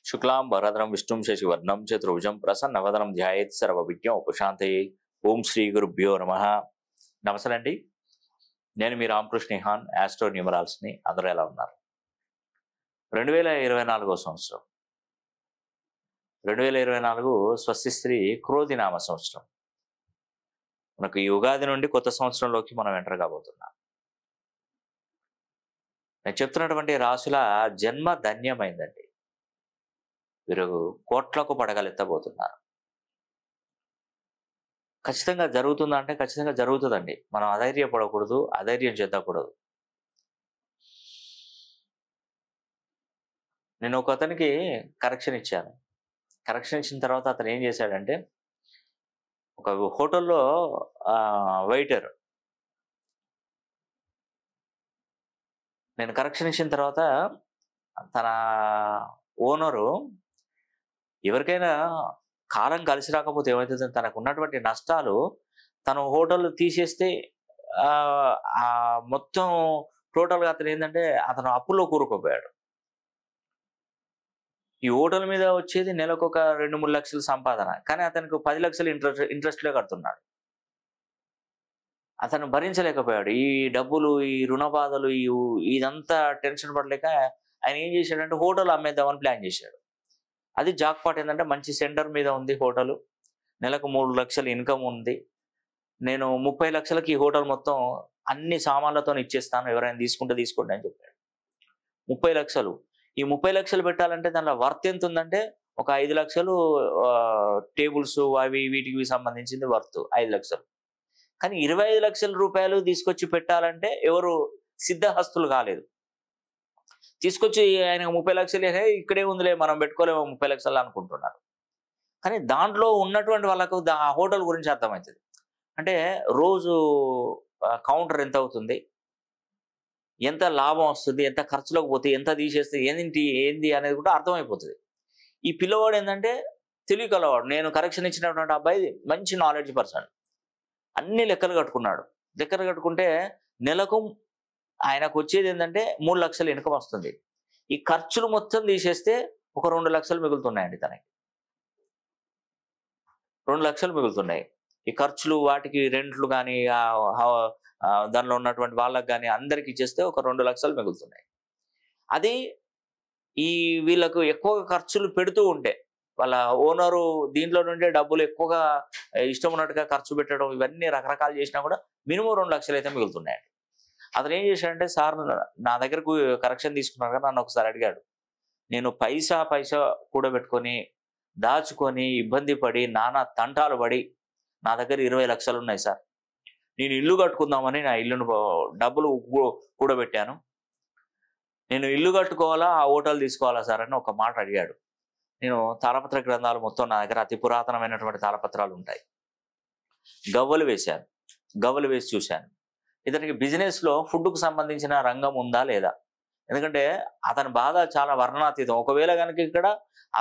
శుక్లాం వరదరం విష్ణుం శశివర్ణం చతుర్భుజం ప్రసన్నవదనం ధ్యాయేత్ సర్వవిజ్ఞం ఉపశాంతయే. ఓం శ్రీ గురుభ్యో నమః. నమస్తే అండి, నేను మీ రామకృష్ణ హాన్, ఆస్ట్రో న్యూమరాల్స్ని. అందరూ ఎలా ఉన్నారు? 2024 సంవత్సరం, 2024 స్వస్తి స్త్రీ క్రోధినామ సంవత్సరం. మనకు ఈ ఉగాది నుండి కొత్త సంవత్సరంలోకి మనం ఎంటర్ కాబోతున్నాం. నేను చెప్తున్నటువంటి రాశుల జన్మ ధన్యమైందండి. వీరు కోట్లకు పడగలెత్తబోతున్నారు. ఖచ్చితంగా జరుగుతుందా అంటే ఖచ్చితంగా జరుగుతుందండి. మనం అధైర్యపడకూడదు, అధైర్యం చెందకూడదు. నేను ఒక అతనికి కరెక్షన్ ఇచ్చాను. కరెక్షన్ ఇచ్చిన తర్వాత అతను ఏం చేశాడంటే, ఒక హోటల్లో వెయిటర్, నేను కరెక్షన్ ఇచ్చిన తర్వాత తన ఓనరు ఎవరికైనా కాలం కలిసి రాకపోతే ఏమవుతుంది, తనకు ఉన్నటువంటి నష్టాలు తను హోటల్ తీసేస్తే మొత్తం టోటల్గా అతను ఏంటంటే అతను అప్పుల్లో కూరుకుపోయాడు. ఈ హోటల్ మీద వచ్చేది నెలకు ఒక 2-3 లక్షల సంపాదన, కానీ అతనికి 10 లక్షలు ఇంట్రెస్ట్లే కడుతున్నాడు. అతను భరించలేకపోయాడు. ఈ డబ్బులు, ఈ రుణ బాధలు, ఇదంతా టెన్షన్ పడలేక ఆయన ఏం చేశాడంటే హోటల్ అమ్మేద్దామని ప్లాన్ చేశాడు. అది జాక్పాట్. ఏంటంటే మంచి సెంటర్ మీద ఉంది హోటల్, నెలకు 3 లక్షలు ఇన్కమ్ ఉంది. నేను 30 లక్షలకి ఈ హోటల్ మొత్తం అన్ని సామాన్లతో ఇచ్చేస్తాను, ఎవరైనా తీసుకుంటే తీసుకోండి అని చెప్పాడు. 30 లక్షలు. ఈ 30 లక్షలు పెట్టాలంటే దానిలో వర్త్ ఎంత ఉందంటే ఒక 5 లక్షలు టేబుల్స్ అవి వీటికి సంబంధించింది వర్త్ 5 లక్షలు. కానీ 25 లక్షల రూపాయలు తీసుకొచ్చి పెట్టాలంటే ఎవరు సిద్ధహస్తులు కాలేదు. తీసుకొచ్చి ఆయన 30 లక్షలు ఇక్కడే ఉందిలే మనం పెట్టుకోలేము 30 లక్షలు అనుకుంటున్నారు. కానీ దాంట్లో ఉన్నటువంటి వాళ్ళకు ఆ హోటల్ గురించి అర్థమవుతుంది. అంటే రోజు కౌంటర్ ఎంత అవుతుంది, ఎంత లాభం వస్తుంది, ఎంత ఖర్చులోకి పోతే, ఎంత తీసేస్తే ఏంది అనేది కూడా అర్థమైపోతుంది. ఈ పిల్లవాడు ఏంటంటే తెలివి కలవాడు. నేను కరెక్షన్ ఇచ్చినటువంటి అబ్బాయి మంచి నాలెడ్జ్ పర్సన్. అన్ని లెక్కలు కట్టుకున్నాడు. లెక్కలు కట్టుకుంటే నెలకు ఆయనకు వచ్చేది ఏంటంటే 3 లక్షలు ఇన్కమ్ వస్తుంది. ఈ ఖర్చులు మొత్తం తీసేస్తే ఒక 2 లక్షలు మిగులుతున్నాయండి. తనకి 2 లక్షలు మిగులుతున్నాయి. ఈ ఖర్చులు, వాటికి రెంట్లు కానీ దానిలో ఉన్నటువంటి వాళ్ళకి కానీ అందరికి ఇచ్చేస్తే ఒక 2 లక్షలు మిగులుతున్నాయి. అది ఈ వీళ్ళకు ఎక్కువగా ఖర్చులు పెడుతూ ఉంటే, వాళ్ళ ఓనరు దీంట్లో నుండే డబ్బులు ఎక్కువగా ఇష్టం ఉన్నట్టుగా ఖర్చు పెట్టడం, ఇవన్నీ రకరకాలు చేసినా కూడా మినిమం 2 లక్షలు అయితే మిగులుతున్నాయండి. అతను ఏం చేశాడంటే, సార్ నా దగ్గరకు కరెక్షన్ తీసుకున్నారు కదా, నన్ను ఒకసారి అడిగాడు. నేను పైసా కూడబెట్టుకొని దాచుకొని ఇబ్బంది పడి నానా తంటాలు పడి నా దగ్గర 20 లక్షలు ఉన్నాయి సార్. నేను ఇల్లు కట్టుకుందామని నా ఇల్లును డబ్బులు కూడబెట్టాను. నేను ఇల్లు కట్టుకోవాలా, ఆ హోటల్ తీసుకోవాలా సార్ అని ఒక మాట అడిగాడు. నేను తాళపత్ర గ్రంథాలు మొత్తం నా దగ్గర అతి పురాతనమైనటువంటి తాళపత్రాలు ఉంటాయి. గవ్వలు వేశాను, గవ్వలు వేసి చూశాను. ఇతనికి బిజినెస్లో ఫుడ్కు సంబంధించిన రంగం ఉందా లేదా, ఎందుకంటే అతని బాధ చాలా వర్ణనాతీతం. ఒకవేళ కనుక ఇక్కడ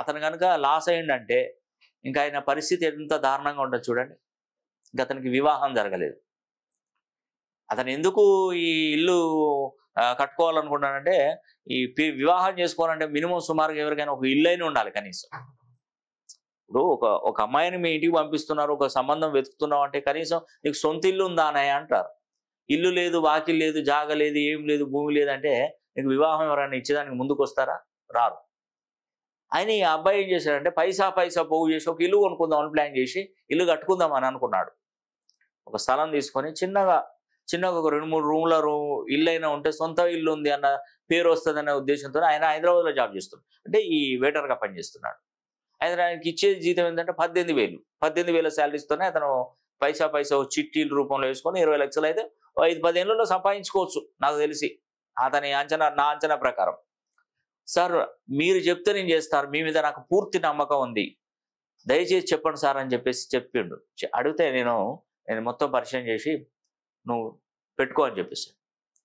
అతను కనుక లాస్ అయ్యిందంటే ఇంకా ఆయన పరిస్థితి ఎంత దారుణంగా ఉంటుంది చూడండి. ఇంకా అతనికి వివాహం జరగలేదు. అతను ఎందుకు ఈ ఇల్లు కట్టుకోవాలనుకుంటానంటే, ఈ వివాహం చేసుకోవాలంటే మినిమం సుమారుగా ఎవరికైనా ఒక ఇల్లు అయినా ఉండాలి కనీసం. ఇప్పుడు ఒక అమ్మాయిని మీ ఇంటికి పంపిస్తున్నారు, ఒక సంబంధం వెతుకుతున్నావు అంటే కనీసం నీకు సొంత ఇల్లు ఉందా అనే అంటారు. ఇల్లు లేదు, వాకిల్ లేదు, జాగ లేదు, ఏం లేదు, భూమి లేదంటే నీకు వివాహం ఎవరైనా ఇచ్చేదానికి ముందుకు వస్తారా? రారు. ఆయన ఈ అబ్బాయి ఏం చేశాడంటే పైసా పోగు చేసి ఒక ఇల్లు కొనుక్కుందామని ప్లాన్ చేసి ఇల్లు కట్టుకుందామని అనుకున్నాడు. ఒక స్థలం తీసుకొని చిన్నగా ఒక 2-3 రూమ్ల ఇల్లు అయినా ఉంటే సొంత ఇల్లు ఉంది అన్న పేరు వస్తుందనే ఉద్దేశంతో ఆయన హైదరాబాద్లో జాబ్ చేస్తున్నాడు. అంటే ఈ వెయిటర్గా పనిచేస్తున్నాడు. ఆయనకి ఇచ్చేది జీతం ఏంటంటే 18,000 శాలరీస్తోనే అతను పైసా చిట్టీల రూపంలో వేసుకొని 20 లక్షలు అయితే 5-10 ఏళ్ళలో సంపాదించుకోవచ్చు నాకు తెలిసి, నా అంచనా ప్రకారం. సార్ మీరు చెప్తే నేను చేస్తాను, మీ మీద నాకు పూర్తి నమ్మకం ఉంది, దయచేసి చెప్పండి సార్ అని చెప్పిండు. అడిగితే నేను మొత్తం పరిచయం చేసి నువ్వు పెట్టుకో అని చెప్పేసి,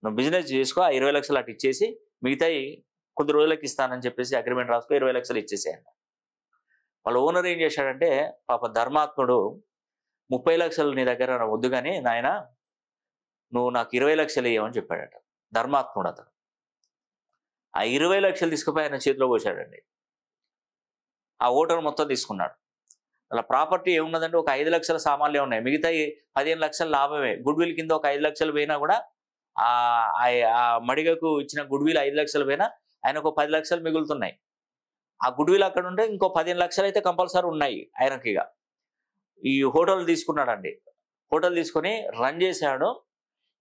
నువ్వు బిజినెస్ చేసుకో, ఆ 20 లక్షలు అటు ఇచ్చేసి మిగతాయి కొద్ది రోజులకి ఇస్తానని చెప్పేసి అగ్రిమెంట్ రాసుకో, 20 లక్షలు ఇచ్చేసేయండి. వాళ్ళ ఓనర్ ఏం చేశాడంటే, పాప ధర్మాత్ముడు, 30 లక్షలు నీ దగ్గర వద్దు కానీ నాయన నువ్వు నాకు 20 లక్షలు ఇవ్వమని చెప్పాడట. ధర్మాత్ముడు అతను. ఆ 20 లక్షలు తీసుకుపోయి ఆయన చేతిలో పోశాడండి. ఆ హోటల్ మొత్తం తీసుకున్నాడు. అలా ప్రాపర్టీ ఏమున్నదంటే ఒక 5 లక్షల సామాన్లే ఉన్నాయి. మిగతా 15 లక్షల లాభమే. గుడ్‌విల్ కింద ఒక 5 లక్షలు పోయినా కూడా ఆ మడిగకు ఇచ్చిన గుడ్‌విల్ 5 లక్షలు పోయినా ఆయనకు 10 లక్షలు మిగులుతున్నాయి. ఆ గుడ్‌విల్ అక్కడ ఉంటే ఇంకో 15 లక్షలు అయితే కంపల్సరీ ఉన్నాయి ఆయనకి. ఈ హోటల్ తీసుకున్నాడండి. హోటల్ తీసుకొని రన్ చేశాడు.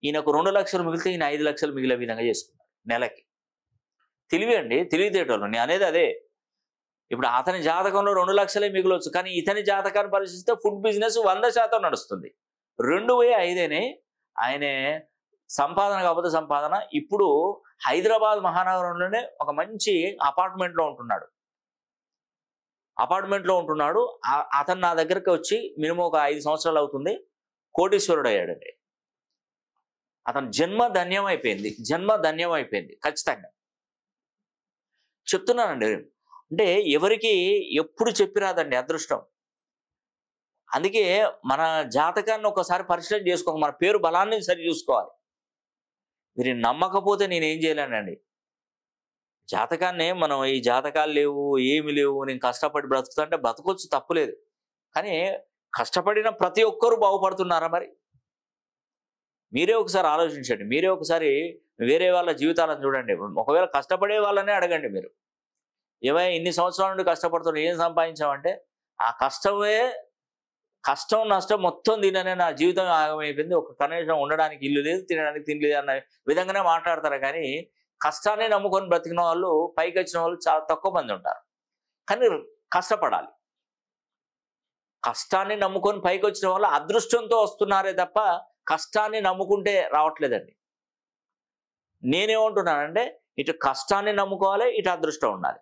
ఈయనకు 2 లక్షలు మిగిలితే ఈయన 5 లక్షలు మిగిలే విధంగా చేసుకున్నాడు నెలకి. తెలివి అండి, తెలివితేటలు. నేను అనేది అదే. ఇప్పుడు అతని జాతకంలో 2 లక్షలే మిగులొచ్చు, కానీ ఇతని జాతకాన్ని పరిశీలిస్తే ఫుడ్ బిజినెస్ 100% నడుస్తుంది. 2/5 ఆయనే సంపాదన కాకపోతే సంపాదన. ఇప్పుడు హైదరాబాద్ మహానగరంలోనే ఒక మంచి అపార్ట్మెంట్లో ఉంటున్నాడు. అతను నా దగ్గరికి వచ్చి మినిమం ఒక 5 సంవత్సరాలు అవుతుంది, కోటీశ్వరుడు అయ్యాడండి. అతను జన్మ ధన్యం అయిపోయింది ఖచ్చితంగా చెప్తున్నానండి. అంటే ఎవరికి ఎప్పుడు చెప్పిరాదండి అదృష్టం. అందుకే మన జాతకాన్ని ఒకసారి పరిశీలన చేసుకోవాలి, మన పేరు బలాన్ని సరి చూసుకోవాలి. మీరు నమ్మకపోతే నేనేం చేయలేనండి. జాతకాన్ని మనం ఈ జాతకాలు లేవు, ఏమి లేవు, నేను కష్టపడి బ్రతుకుతా అంటే బ్రతకొచ్చు, తప్పులేదు. కానీ కష్టపడిన ప్రతి ఒక్కరూ బాగుపడుతున్నారా? మరి మీరే ఒకసారి ఆలోచించండి. మీరే ఒకసారి వేరే వాళ్ళ జీవితాలను చూడండి. ఒకవేళ కష్టపడే వాళ్ళనే అడగండి మీరు. ఏమైనా ఇన్ని సంవత్సరాల నుండి కష్టపడుతున్నా, ఏం సంపాదించామంటే ఆ కష్టం నష్టం మొత్తం దీనినే నా జీవితం ఆగమైపోయింది, ఒక కనీసం ఉండడానికి ఇల్లు లేదు, తినడానికి తిండి లేదు అన్న విధంగానే మాట్లాడతారు. కానీ కష్టాన్ని నమ్ముకొని బ్రతికిన వాళ్ళు, పైకి వచ్చిన వాళ్ళు చాలా తక్కువ మంది ఉంటారు. కానీ కష్టపడాలి. కష్టాన్ని నమ్ముకొని పైకి వచ్చిన వాళ్ళు అదృష్టంతో వస్తున్నారే తప్ప కష్టాన్ని నమ్ముకుంటే రావట్లేదండి. నేనేమంటున్నానంటే ఇటు కష్టాన్ని నమ్ముకోవాలి, ఇటు అదృష్టం ఉండాలి.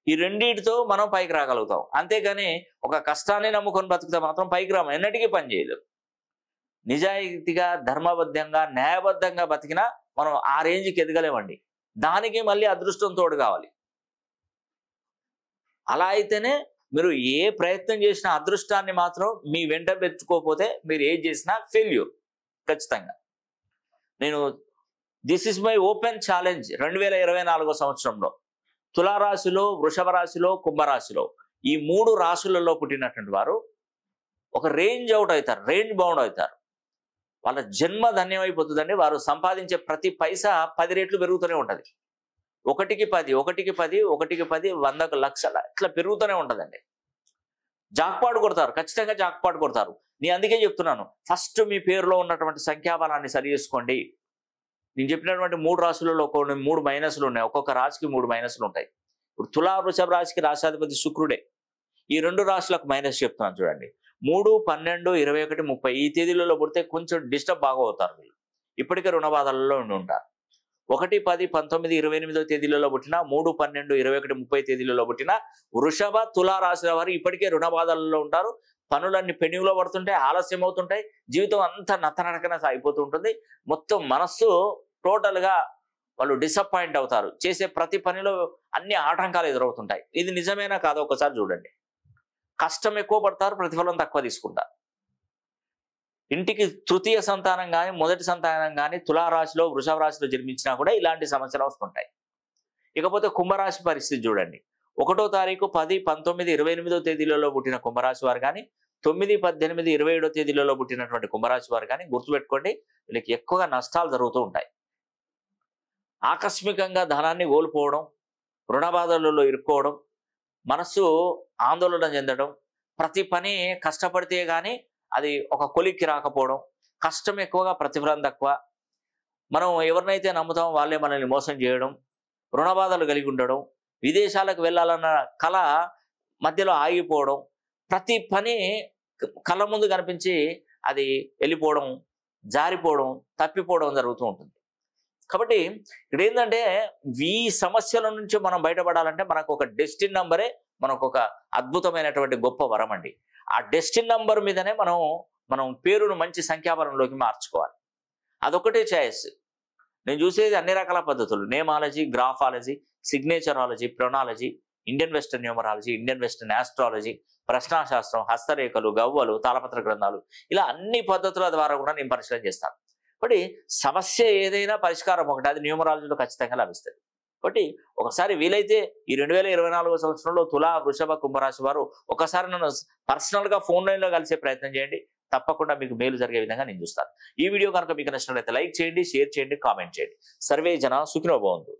ఈ రెండింటితో మనం పైకి రాగలుగుతాం. అంతేగాని ఒక కష్టాన్ని నమ్ముకొని బ్రతికితే మాత్రం పైకి రాము, ఎన్నటికీ పని చేయలేదు. నిజాయితీగా, ధర్మబద్ధంగా, న్యాయబద్ధంగా బతికినా మనం ఆ రేంజ్కి ఎదగలేమండి. దానికి మళ్ళీ అదృష్టం తోడు కావాలి. అలా అయితేనే మీరు ఏ ప్రయత్నం చేసినా అదృష్టాన్ని మాత్రం మీ వెంట పెట్టుకోకపోతే మీరు ఏం చేసినా ఫెయిల్యూర్ ఖచ్చితంగా. నేను this is my open challenge 2024 సంవత్సరంలో తులారాశిలో, వృషభ రాశిలో, కుంభరాశిలో ఈ 3 రాశులలో పుట్టినటువంటి వారు ఒక రేంజ్ బౌండ్ అవుతారు. వాళ్ళ జన్మ ధన్యమైపోతుందండి. వారు సంపాదించే ప్రతి పైసా 10 రెట్లు పెరుగుతూనే ఉంటుంది. 1కి 10, 1కి 10, 1కి 10, 100 లక్షల ఇట్లా పెరుగుతూనే ఉంటుందండి. జాక్పాట్ కొడతారు, ఖచ్చితంగా జాక్పాట్ కొడతారు. నేను అందుకే చెప్తున్నాను, ఫస్ట్ మీ పేరులో ఉన్నటువంటి సంఖ్యాబలాన్ని సరి చేసుకోండి. నేను చెప్పినటువంటి 3 రాశులలో కొన్ని 3 మైనస్లు ఉన్నాయి. ఒక్కొక్క రాశికి 3 మైనస్లు ఉంటాయి. ఇప్పుడు తులా, వృషభ రాశికి రాశాధిపతి శుక్రుడే. ఈ 2 రాశులకు మైనస్ చెప్తున్నాను చూడండి. 3, 12, 21, 30 ఈ తేదీలలో పుడితే కొంచెం డిస్టర్బ్ బాగా అవుతారు వీళ్ళు. ఇప్పటికే రుణ బాధలలో ఉండి ఉంటారు. 1, 10, 19, 28 తేదీలలో పుట్టిన, 3, 12, 21, 30 తేదీలలో పుట్టిన వృషభ, తులా రాశుల వారు ఇప్పటికే రుణ బాధలలో ఉంటారు. పనులన్నీ పెండింగ్లో పడుతుంటాయి, ఆలస్యం అవుతుంటాయి, జీవితం అంతా నత్తనడకన సాగిపోతూ ఉంటుంది. మొత్తం మనస్సు టోటల్గా వాళ్ళు డిసప్పాయింట్ అవుతారు. చేసే ప్రతి పనిలో అన్ని ఆటంకాలు ఎదురవుతుంటాయి. ఇది నిజమేనా కాదో ఒకసారి చూడండి. కష్టం ఎక్కువ పడతారు, ప్రతిఫలం తక్కువ తీసుకుంటారు. ఇంటికి తృతీయ సంతానం కానీ, మొదటి సంతానం కానీ తులారాశిలో, వృషభ రాశిలో జన్మించినా కూడా ఇలాంటి సమస్యలు వస్తుంటాయి. ఇకపోతే కుంభరాశి పరిస్థితి చూడండి. 1వ తారీఖు 10, 19, 28 తేదీలలో పుట్టిన కుంభరాశి వారు కానీ, 9, 18, 27 తేదీలలో పుట్టినటువంటి కుంభరాశి వారు కానీ గుర్తుపెట్టుకోండి, వీళ్ళకి ఎక్కువగా నష్టాలు జరుగుతూ ఉంటాయి. ఆకస్మికంగా ధనాన్ని కోల్పోవడం, రుణ బాధలలో ఇరుక్కోవడం, మనస్సు ఆందోళన చెందడం, ప్రతి పని కష్టపడితే కానీ అది ఒక కొలిక్కి రాకపోవడం, కష్టం ఎక్కువగా ప్రతిఫలం తక్కువ, మనం ఎవరినైతే నమ్ముతామో వాళ్ళే మనల్ని మోసం చేయడం, రుణ బాధలు కలిగి ఉండడం, విదేశాలకు వెళ్ళాలన్న కళ మధ్యలో ఆగిపోవడం, ప్రతి పని కళ్ళ ముందు కనిపించి అది వెళ్ళిపోవడం, జారిపోవడం, తప్పిపోవడం జరుగుతూ ఉంటుంది. కాబట్టి ఇక్కడ ఏంటంటే ఈ సమస్యల నుంచి మనం బయటపడాలంటే మనకు ఒక డెస్టినీ నంబరే మనకు ఒక అద్భుతమైనటువంటి గొప్ప వరం అండి. ఆ డెస్టినీ నంబర్ మీదనే మనం పేరును మంచి సంఖ్యాబలంలోకి మార్చుకోవాలి. అదొకటే చాయిస్. నేను చూసేది అన్ని రకాల పద్ధతులు: నేమాలజీ, గ్రాఫాలజీ, సిగ్నేచరాలజీ, ప్రొనాలజీ, Indian western numerology, Indian western astrology, ప్రశ్నాశాస్త్రం, హస్తరేఖలు, గవ్వలు, తాళపత్ర గ్రంథాలు, ఇలా అన్ని పద్ధతుల ద్వారా కూడా నేను పరిశీలన చేస్తాను. కాబట్టి సమస్య ఏదైనా పరిష్కారం ఒకటి, అది న్యూమరాలజీలో ఖచ్చితంగా లభిస్తుంది. కాబట్టి ఒకసారి వీలైతే ఈ 2024 సంవత్సరంలో తులా, వృషభ, కుంభరాశి వారు ఒకసారి నన్ను పర్సనల్ గా ఫోన్ లైన్ లో కలిసే ప్రయత్నం చేయండి. తప్పకుండా మీకు మేలు జరిగే విధంగా నేను చూస్తాను. ఈ వీడియో కనుక మీకు నచ్చినట్లయితే లైక్ చేయండి, షేర్ చేయండి, కామెంట్ చేయండి. సర్వే జన సుఖినో భవంతు.